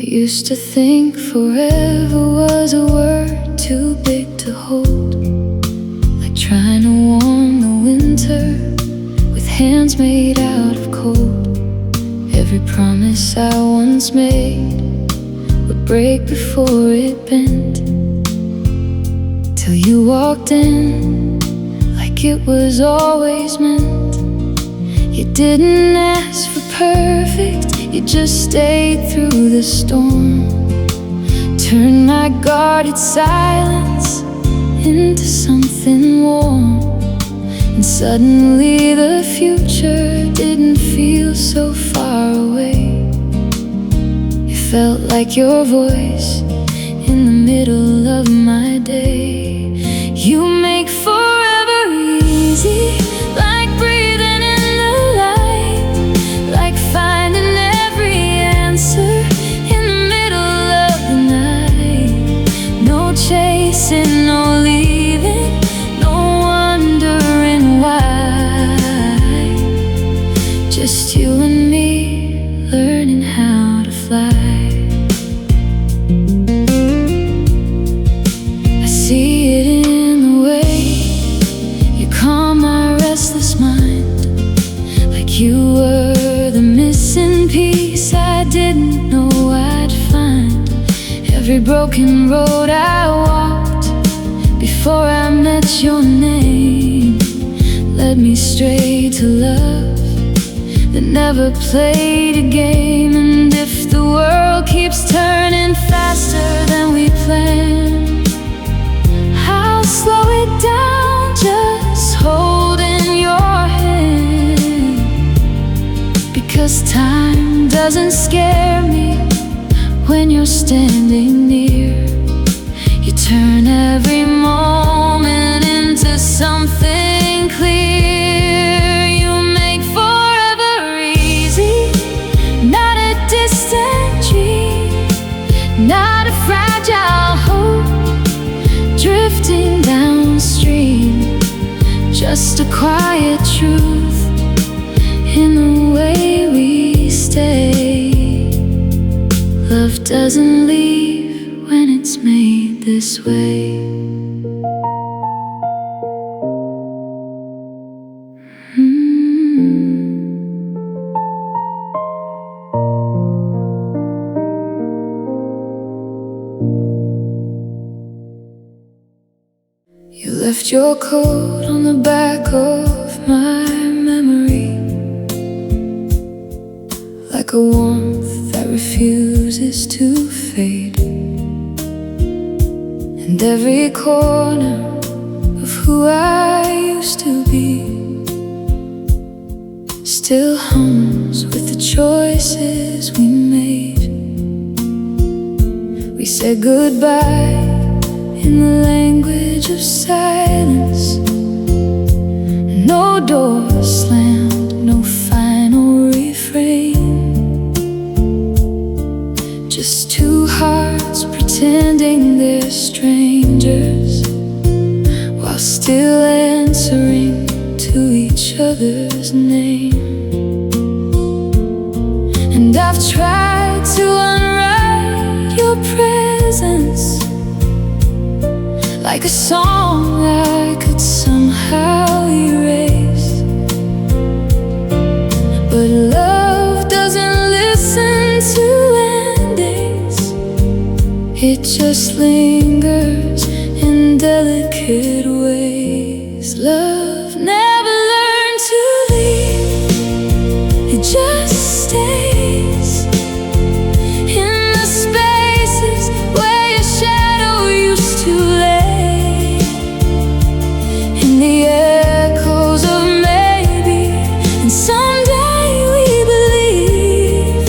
I used to think forever was a word too big to hold, like trying to warm the winter with hands made out of cold. Every promise I once made would break before it bent, till you walked in like it was always meant. You didn't ask for perfect, you just stayed through the storm. Turned my guarded silence into something warm. And suddenly the future didn't feel so far away. It felt like your voice in the middle of my day. You make forever easy, like breathing in the light, like finding every answer in the middle of the night. No chasing, no leaving, no wondering why. Just you and me learning how to fly. I see it in the way you calm my restless mind, like you were the missing piece I didn't know I'd find. Every broken road I walked before I met your name led me straight to love that never played a game. And if the world keeps turning faster than we planned, I'll slow it down, just holding your hand. Because time doesn't scare me when you're standing near. You turn every moment into something clear. You make forever easy, not a distant dream, not a fragile hope drifting downstream. Just a quiet truth in the way we stay. Love doesn't leave when it's made this way. You left your coat on the back of my memory, like a warmth that refuses to fade. And every corner of who I used to be still hums with the choices we made. We said goodbye in the language of silence. No door slammed, no final refrain. Just two hearts pretending they're strangers, while still answering to each other's name. And I've tried to unwrite your presence, like a song I could somehow erase. But love doesn't listen to endings, it just lingers in delicate ways. Love never learned to leave, it just stays in the spaces where your shadow used to lay, in the echoes of maybe, and someday we believe.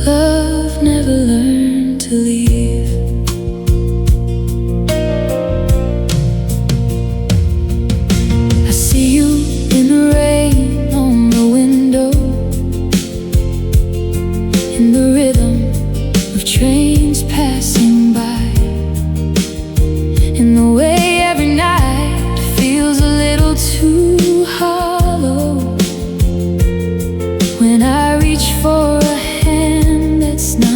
Love never learned to leave. I see you in the rain on the window, in the rhythm of trains passing by, in the way every night feels a little too hollow when I reach for a hand that's not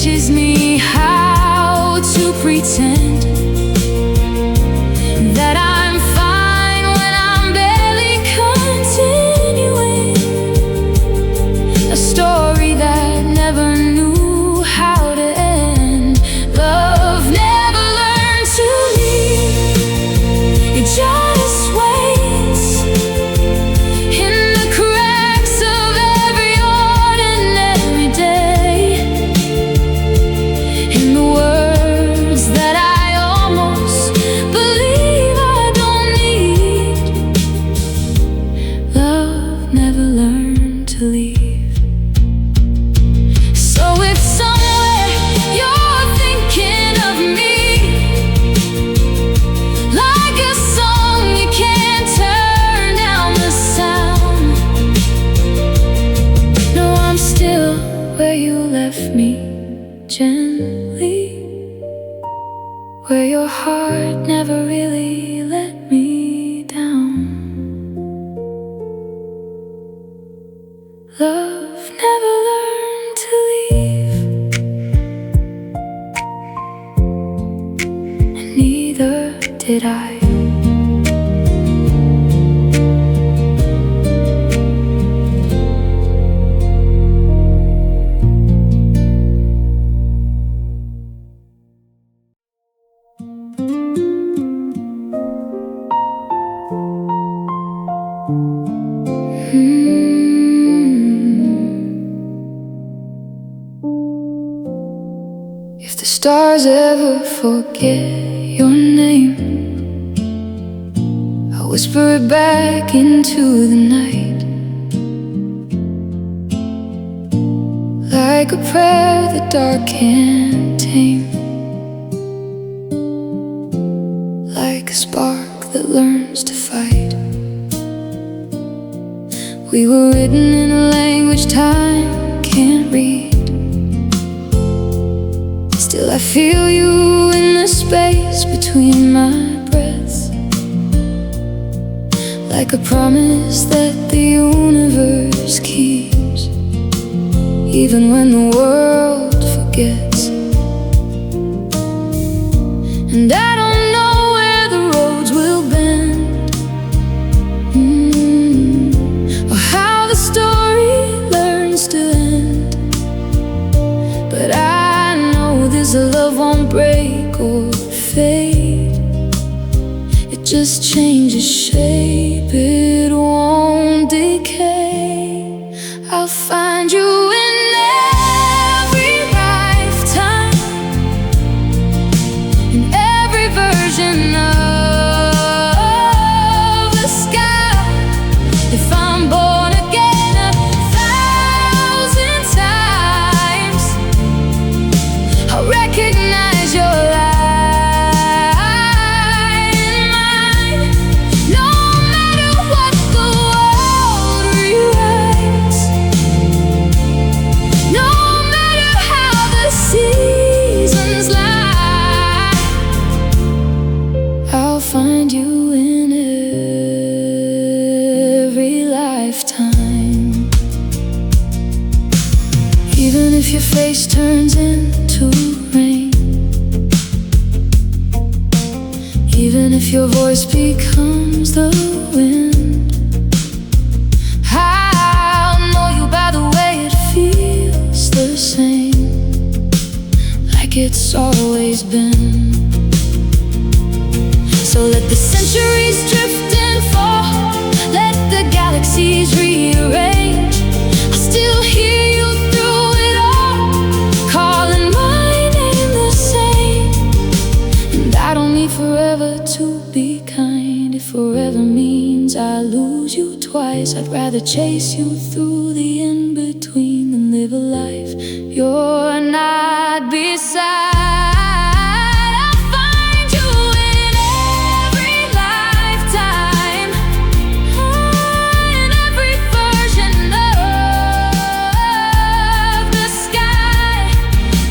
teaches me how to pretend that I'm fine when I'm barely continuing a story that never knew how to end. Love never learned to leave, it just waits in the cracks of every ordinary day, in the words that I almost believe I don't need. Love never learned to leave. So if somewhere you're thinking of me, like a song you can't turn down the sound, no, I'm still where you left me, gently, where your heart never really let me down. Love never learned to leave, and neither did I. If the stars ever forget your name, I'll whisper it back into the night, like a prayer the dark can't tame, like a spark that learns to fight. We were written in a language time can't read. Still I feel you in the space between my breaths, like a promise that the universe keeps, even when the world forgets. And I don't know where the roads will bend, or how the story learns to end, but I know this love won't break or fade. It just changes shape, it won't decay. I'll find you in every lifetime, in every version of the sky. If I'm born again 1,000 times, I'll recognize your light in mine. No matter what the world rewrites, no matter how the seasons lie, I'll find you in every lifetime. Even if your face turns into rain, even if your voice becomes the wind, I'll know you by the way it feels the same, like it's always been. So let the centuries drift and fall, let the galaxies rearrange. I still hear you through it all, calling my name the same. And I don't need forever to be kind. If forever means I lose you twice, I'd rather chase you through the in-between than live a life you're not beside. I'll find you in every lifetime, in every version of the sky.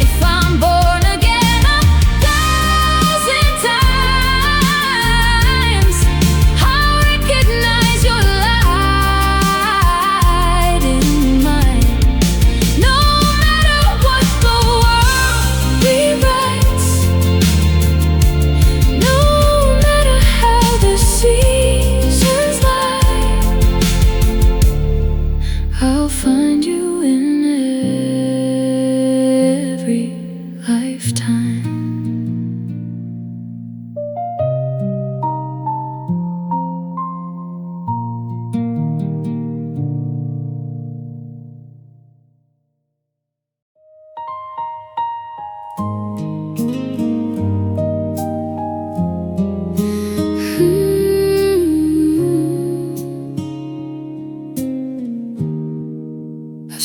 If I'm born again 1,000 times, I'll recognize your light in mine. No matter what the world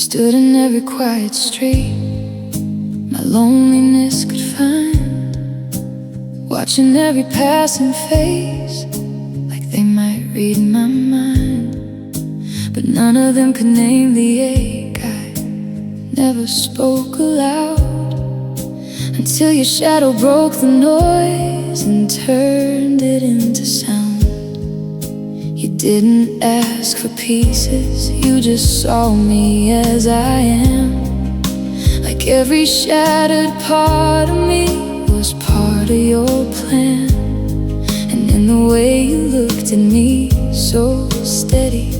stood in every quiet street my loneliness could find, watching every passing face like they might read my mind. But none of them could name the ache. I never spoke aloud until your shadow broke the noise and turned it into sound. You didn't ask for pieces, you just saw me as I am. Like every shattered part of me was part of your plan. And in the way you looked at me, so steady,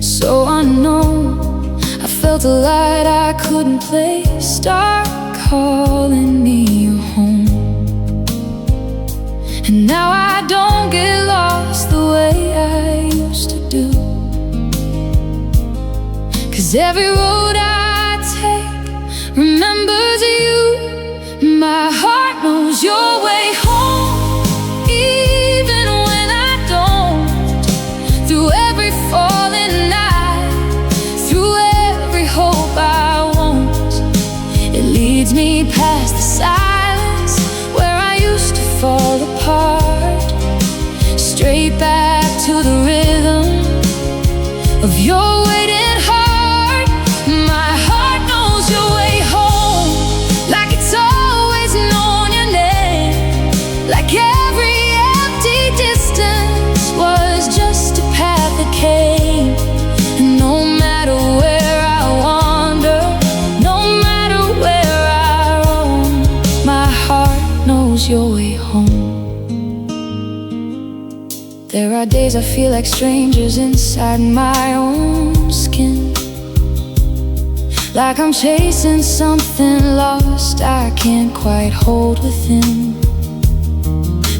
so unknown, I felt a light I couldn't place start calling me your home. And now I don't get lost the way I used to do, 'cause every road I take remembers you. My heart knows your way home, even when I don't. Through every falling night, through every hope I want, it leads me past the silence where I used to fall apart, straight back to the rhythm of your waiting heart. My heart knows your way home, like it's always known your name. Like every empty distance was just a path that came. And no matter where I wander, no matter where I roam, my heart knows your way home. There are days I feel like strangers inside my own skin, like I'm chasing something lost I can't quite hold within.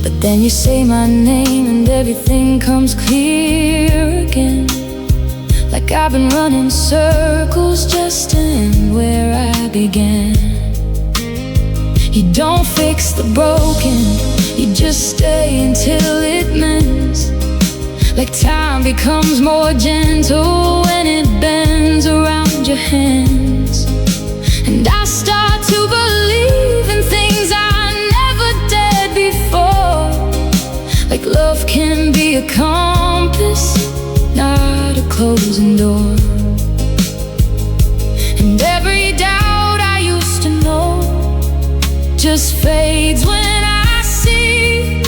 But then you say my name and everything comes clear again, like I've been running circles just to end where I began. You don't fix the broken, you just stay until it mends. Like time becomes more gentle when it bends around your hands. And I start to believe in things I never dared before, like love can be a compass, not a closing door. And every doubt I used to know just fades when I see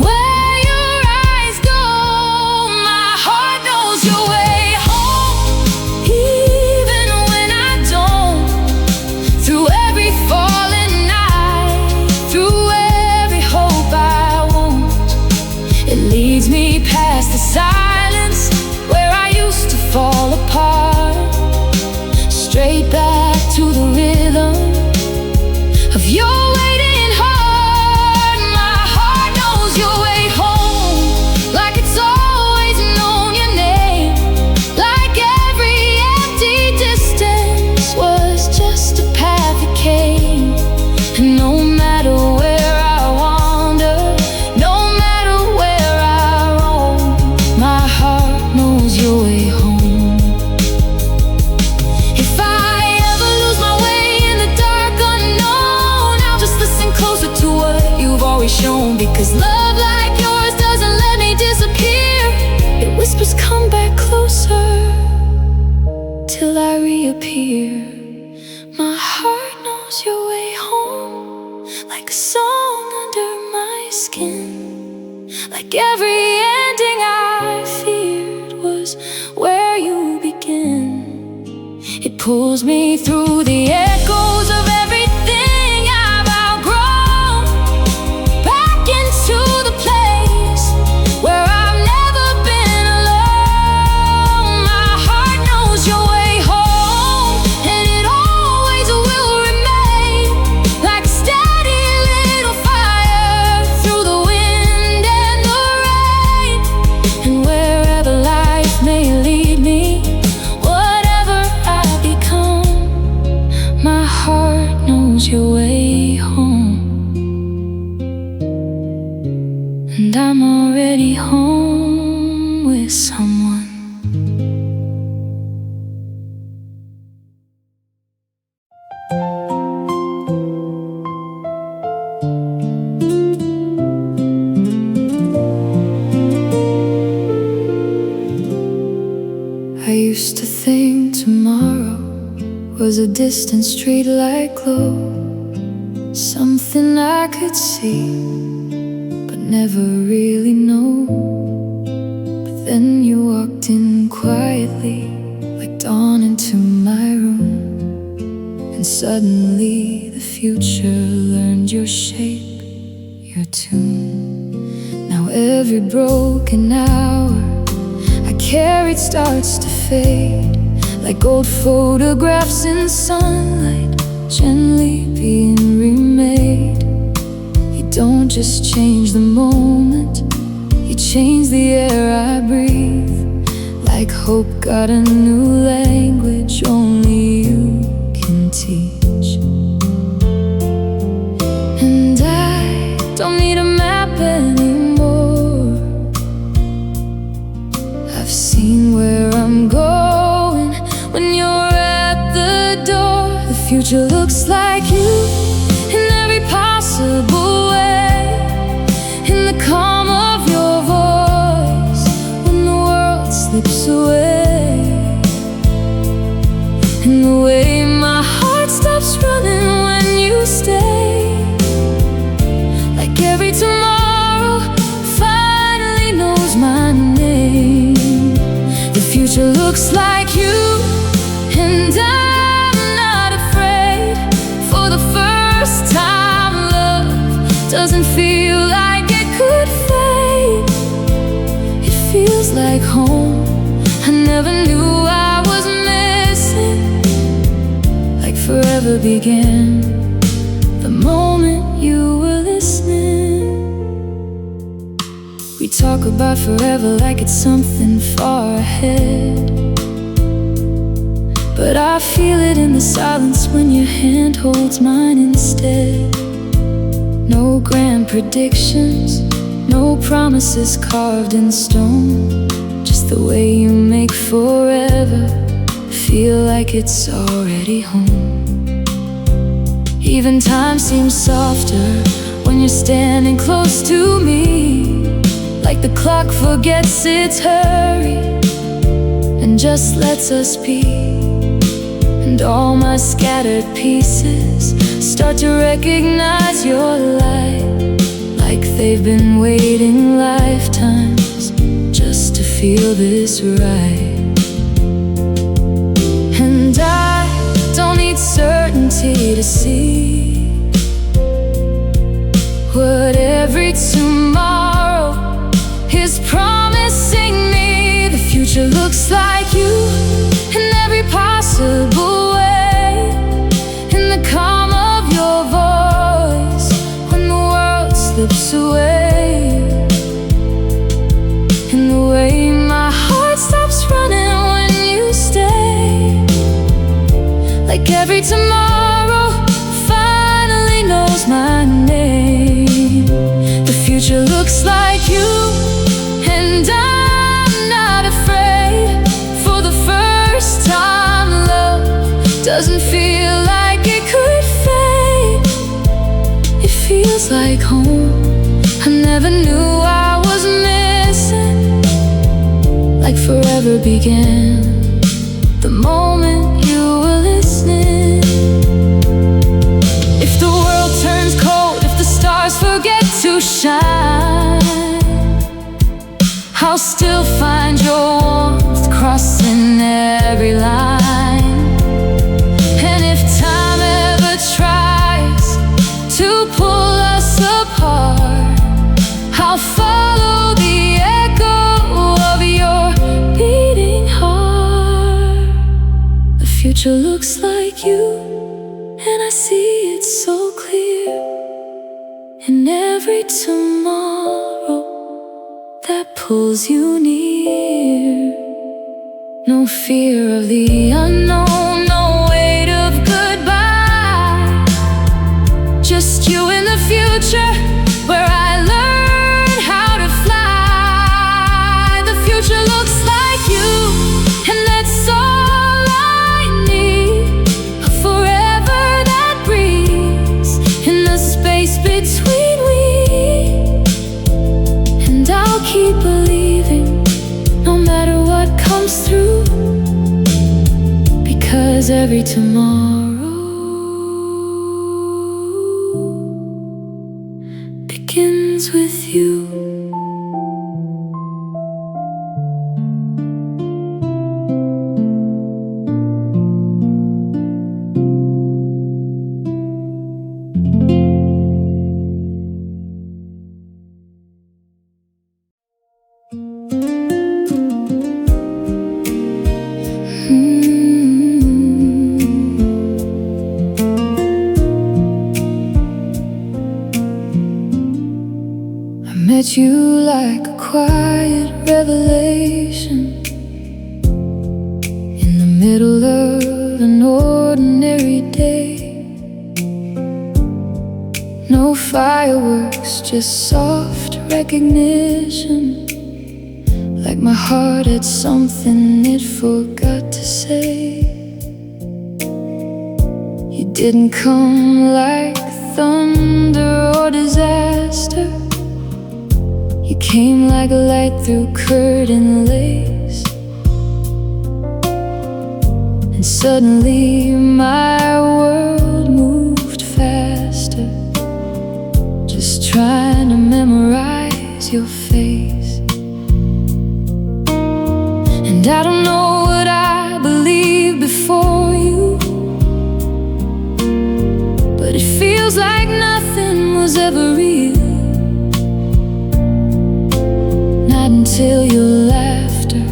where your eyes go. My heart knows your way home, even when I don't. Through every falling night, through every hope I want, it leads me past the silence where I used to fall apart, straight back to the rhythm of your waiting heart. My heart knows your way home, like it's always known your name. Like every empty distance was just a path that came. And no matter where I wander, no matter where I roam, my heart knows your way home. If I ever lose my way in the dark unknown, I'll just listen closer to what you've always shown. Because love like yours doesn't let me disappear, it whispers come back closer till I reappear. My heart knows your way home, like a song under my skin. Like every ending I feared was where you begin. It pulls me through the echoes of everything I've outgrown, back into the place where I've never been alone. My heart knows your way home, and it always will remain, like a steady little fire through the wind and the rain. And wherever life may lead me, whatever I become, I used to think tomorrow was a distant streetlight glow, something I could see but never really know. But then you walked in quietly, like dawn into my room, and suddenly the future learned your shape, your tune. Now every broken hour I carried starts to fade, like old photographs in sunlight, gently being remade. You don't just change the moment, you change the air I breathe. Like hope got a new language only you can teach. And I don't need a map anymore. I've seen where I'm going when you're at the door. The future looks like you in every possible way, in the calm of your voice when the world slips away, in the way my heart stops running when you stay. Like every tomorrow finally knows my name. The future looks like you, and I'm not afraid. For the first time, love doesn't feel like it could fade. It feels like home. I never knew I was missing. Like forever began the moment you were listening. We talk about forever like it's something far ahead, but I feel it in the silence when your hand holds mine instead. No grand predictions, no promises carved in stone, just the way you make forever feel like it's already home. Even time seems softer when you're standing close to me, like the clock forgets its hurry and just lets us be. And all my scattered pieces start to recognize your light, like they've been waiting lifetimes just to feel this right. And I don't need certainty to see what every tomorrow is promising me. The future looks like you in every possible way, in the calm of your voice when the world slips away, in the way my heart stops running when you stay. Like every tomorrow finally knows my name. The future looks like you, and I'm not afraid. For the first time, love doesn't feel like it could fade. It feels like home. I never knew I was missing. Like forever began the moment you were listening. If the world turns cold, if the stars forget to shine, I'll still find your warmth crossing every line. And if time ever tries to pull us apart, I'll follow the echo of your beating heart. The future looks like you, and I see it so clear, in every tomorrow that pulls you near. No fear of the unknown, no weight of goodbye, just you in the future where I learn how to fly. The future looks like you, and that's all I need. A forever that breathes in the space between we. And I'll keep believing no matter what comes through. Cause every tomorrow begins with you. Met you like a quiet revelation in the middle of an ordinary day. No fireworks, just soft recognition, like my heart had something it forgot to say. You didn't come like thunder or disaster. You came like a light through curtain lace, and suddenly my world moved faster, just trying to memorize your face. And I don't know what I believed before you, but it feels like nothing was ever real. Until your laughter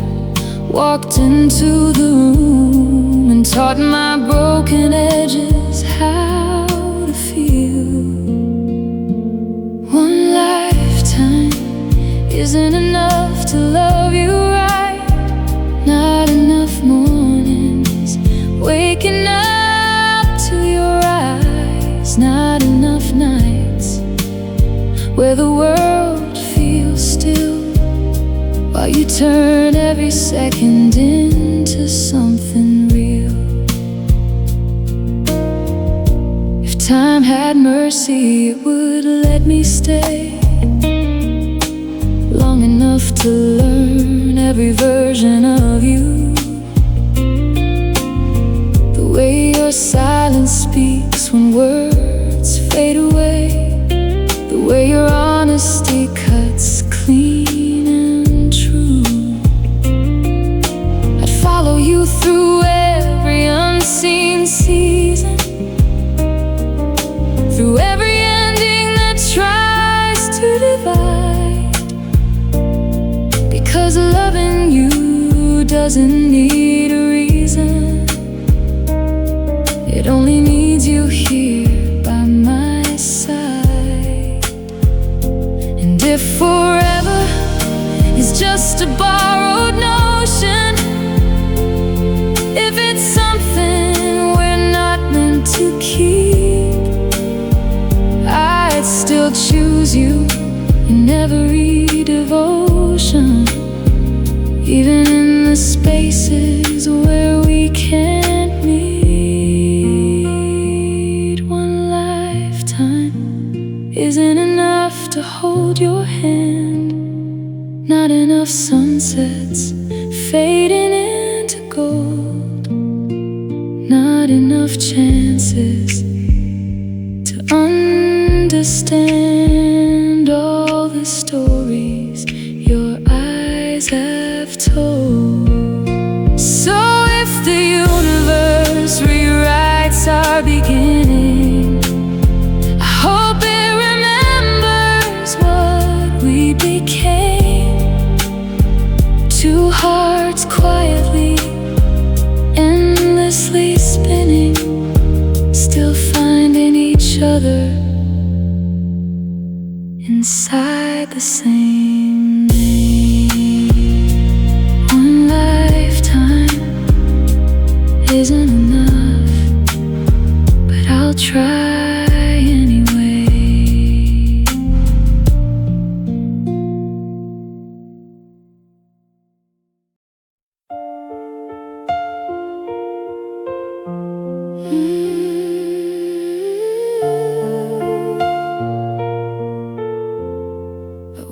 walked into the room and taught my broken edges how to feel. One lifetime isn't enough to love you right. Not enough mornings waking up to your eyes. Not enough nights where the world feels still, while you turn every second into something real. If time had mercy, it would let me stay long enough to learn every version of you. The way your silence speaks when words fade away, the way your honesty cuts clean. You through every unseen season, through every ending that tries to divide, because loving you doesn't need a reason. It only needs you here by my side. And if forever is just a borrowed notion, if it's something we're not meant to keep, I'd still choose you in every devotion, even in the spaces where we can't meet. One lifetime isn't enough to hold your hand. Not enough sunsets fading into gold. Not enough chances to understand all the stories your eyes have told. So if the universe rewrites our beginning, I hope it remembers what we became. Two hearts quietly, endlessly spinning, still finding each other inside the same name. One lifetime isn't enough, but I'll try anyway.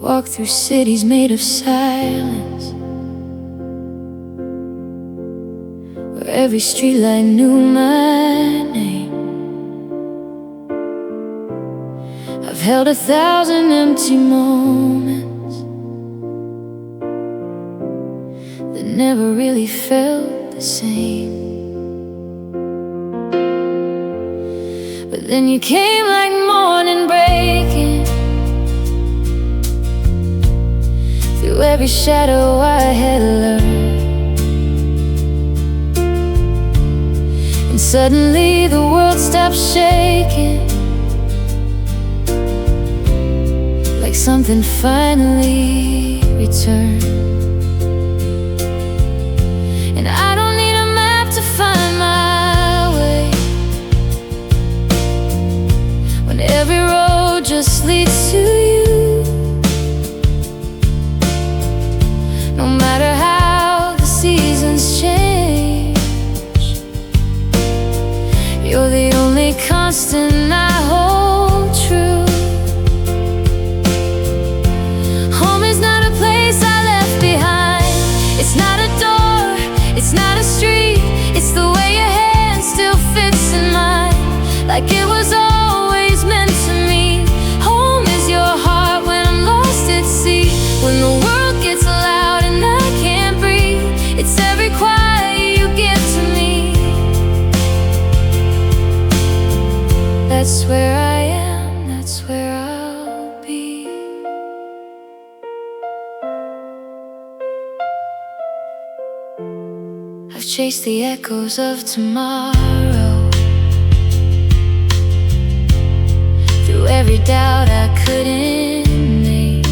Walk through cities made of silence, where every streetlight knew my name. I've held 1,000 empty moments that never really felt the same. But then you came like morning breaking through every shadow I had learned, and suddenly the world stopped shaking, like something finally returned. And I don't need a map to find my way, when every road just leads to you. No matter how the seasons change, you're the only constant I hold true. Home is not a place I left behind. It's not a door, it's not a street. It's the way your hand still fits in mine, like it was always meant to me. Home is your heart when I'm lost at sea, when the world gets loud and I can't breathe. It's every quiet you give to me. That's where I am, that's where I'll be. I've chased the echoes of tomorrow, through every doubt I couldn't name.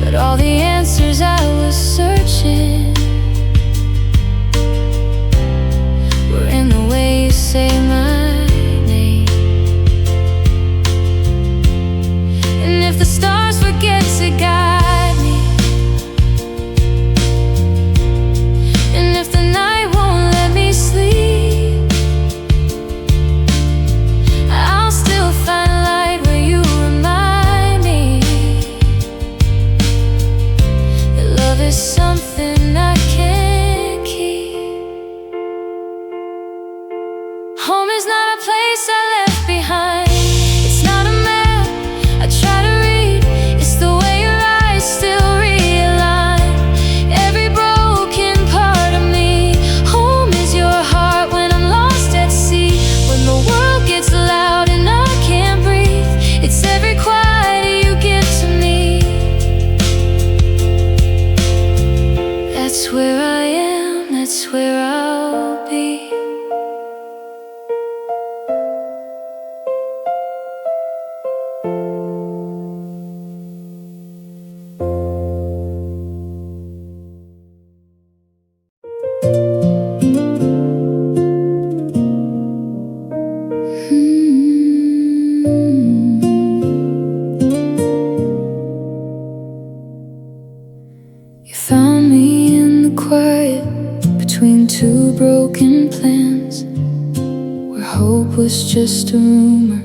But all the answers I was searching were in the way you say my name. And if the stars forget to guide me, and if the night won't let me sleep, I'll still find light where you remind me that love is something I can't keep. Home is not a place I left behind. It's not a map I try to read. It's the way your eyes still realign every broken part of me. Home is your heart when I'm lost at sea, when the world gets loud and I can't breathe. It's every quiet you give to me. That's where I am, that's where I'll be. You found me in the quiet between two broken plans, where hope was just a rumor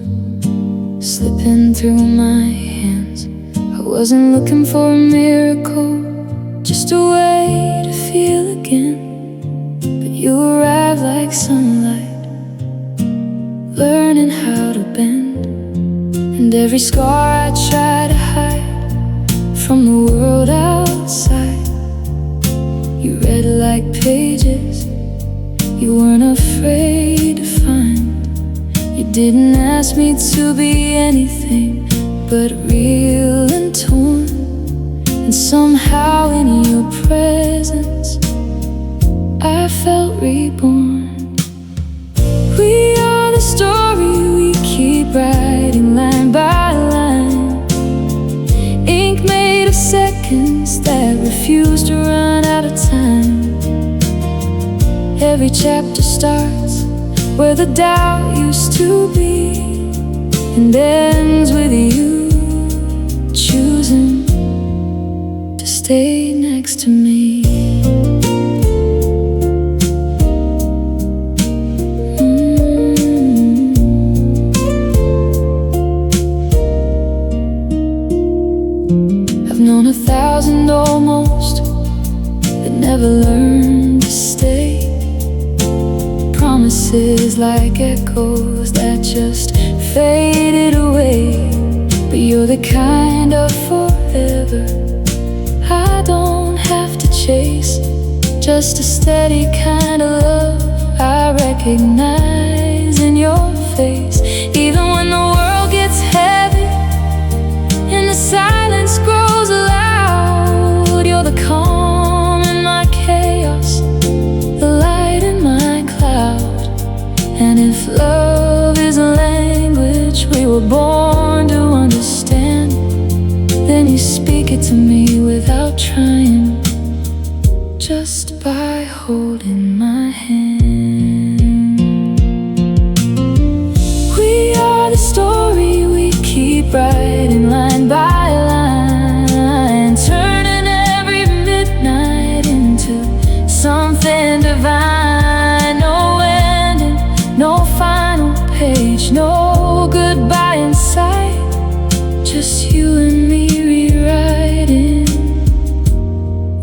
slipping through my hands. I wasn't looking for a miracle, just a way to feel again. But you arrived like sunlight, learning how to bend. And every scar I try to hide from the world outside, you read like pages you weren't afraid to find. You didn't ask me to be anything but real and torn, and somehow in your presence I felt reborn. We are the story we keep writing line by line, ink made of seconds that refuse to run out of time. Every chapter starts where the doubt used to be, and ends with you choosing to stay next to me. I've known 1,000 almost that never never learned to stay. Promises like echoes that just faded away. But you're the kind of forever I don't have to chase. Just a steady kind of love I recognize in your face. Even when the world gets heavy and the silence grows loud, you're the calm in my chaos, the light in my cloud. And if love is a language we were born to understand, then you speak it to me without trying, just by holding my hand. We are the story we keep writing line by line, turning every midnight into something divine. No ending, no final page, no goodbye in sight, just you and me rewriting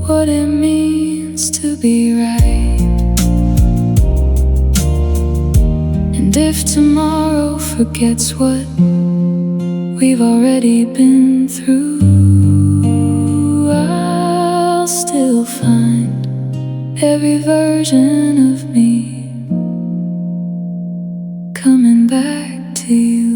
what it means to be right. And if tomorrow forgets what we've already been through, I'll still find every version of me coming back to you.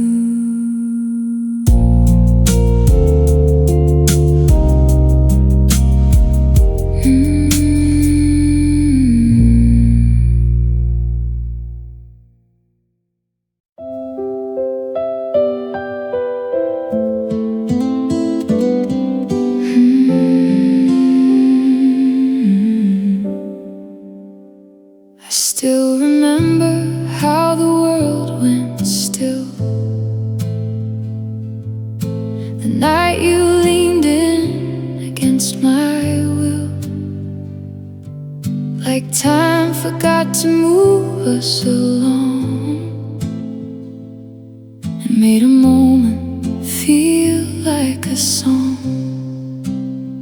I still remember how the world went still, the night you leaned in against my will, like time forgot to move us along, and made a moment feel like a song.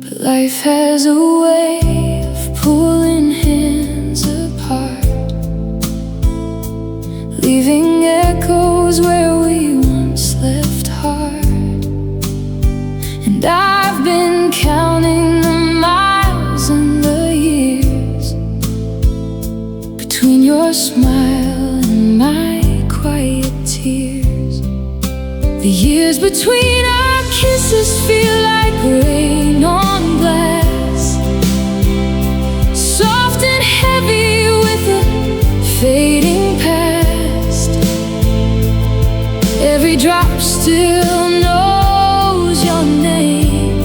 But life has a way of pulling hands apart, leaving echoes where we once left hard. And I've been counting the miles and the years between your smile and my quiet tears. The years between our kisses feel like rain on glass, soft and heavy with a fading past. Every drop still knows your name,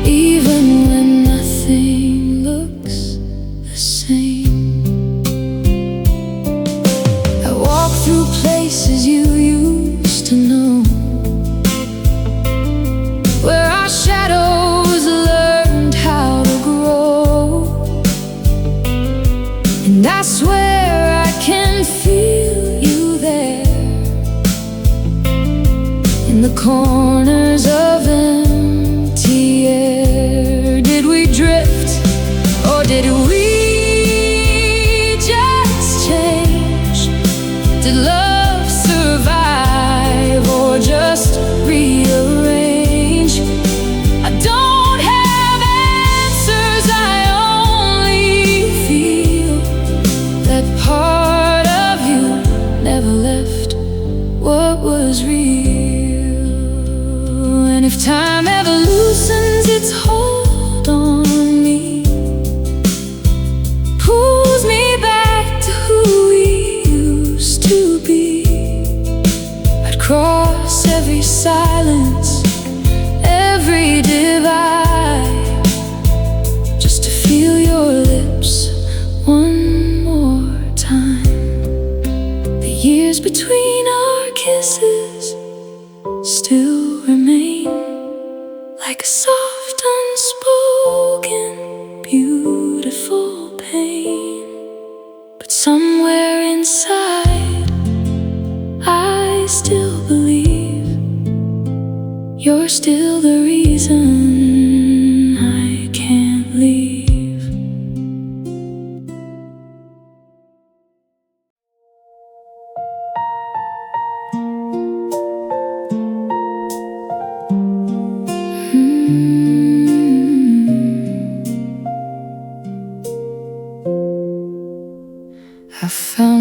even when nothing looks the same. I walk through places you used to know, where our shadows learned how to grow. And I swear I can feel you there,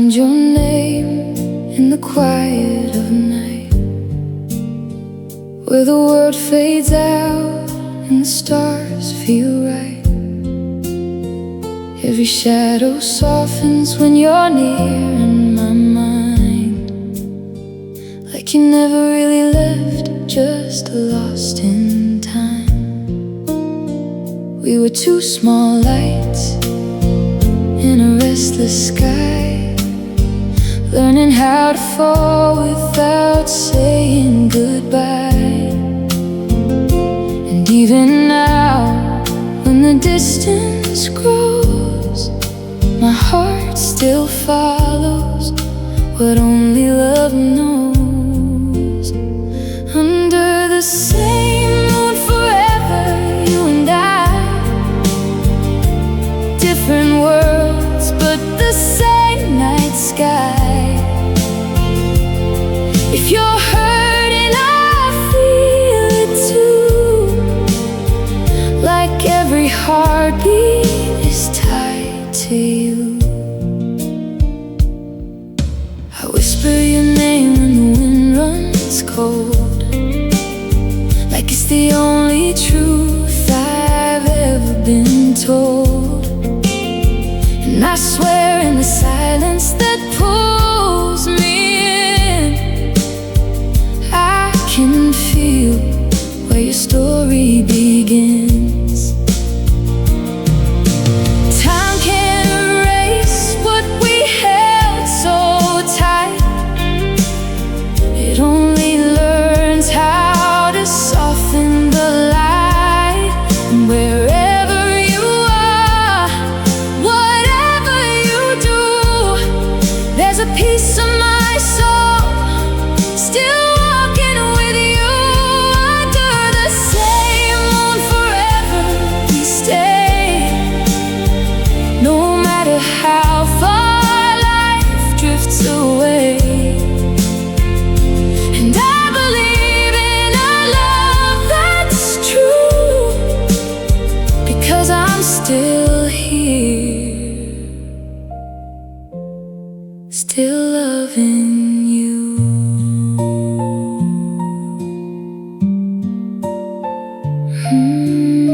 find your name in the quiet of night, where the world fades out and the stars feel right. Every shadow softens when you're near in my mind, like you never really left, just lost in time. We were two small lights in a restless sky, learning how to fall without saying goodbye. And even now, when the distance grows, my heart still follows what only love knows. Under the same moon forever, you and I, different worlds but the same night sky. If you're hurting, I feel it too, like every heartbeat is tied to you. I whisper your name when the wind runs cold, like it's the only truth I've ever been told. And I swear in the silence that pulls me in, I can feel where your story begins. Time can't erase what we held so tight. It only learns how to soften the light. And wherever you are, whatever you do, there's a piece of my soul still walking with you. Under the same moon forever we stay, no matter how far life drifts away. And I believe in a love that's true, because I'm still here, still loving you. Hmm.